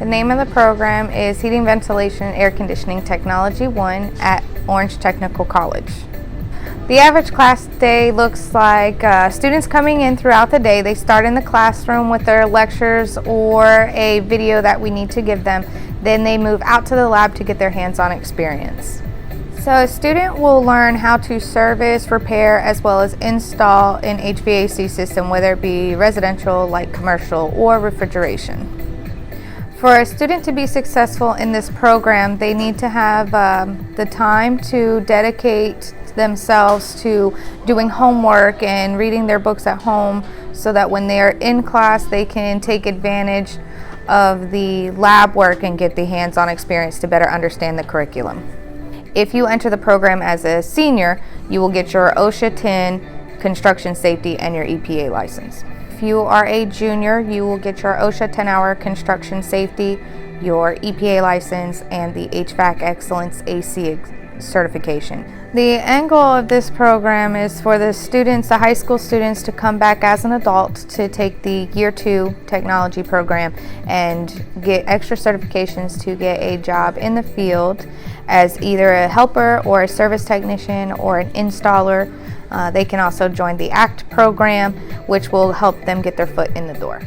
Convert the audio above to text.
The name of the program is Heating, Ventilation, and Air Conditioning Technology 1 at Orange Technical College. The average class day looks like students coming in throughout the day. They start in the classroom with their lectures or a video that we need to give them. Then they move out to the lab to get their hands-on experience. So a student will learn how to service, repair, as well as install an HVAC system, whether it be residential, like commercial, or refrigeration. For a student to be successful in this program, they need to have the time to dedicate themselves to doing homework and reading their books at home, so that when they're in class they can take advantage of the lab work and get the hands-on experience to better understand the curriculum. If you enter the program as a senior, you will get your OSHA 10 construction safety and your EPA license. If you are a junior, you will get your OSHA 10-hour construction safety, your EPA license, and the HVAC Excellence AC certification. The end goal of this program is for the students, the high school students, to come back as an adult to take the Year 2 technology program and get extra certifications to get a job in the field as either a helper or a service technician or an installer. They can also join the ACT program, which will help them get their foot in the door.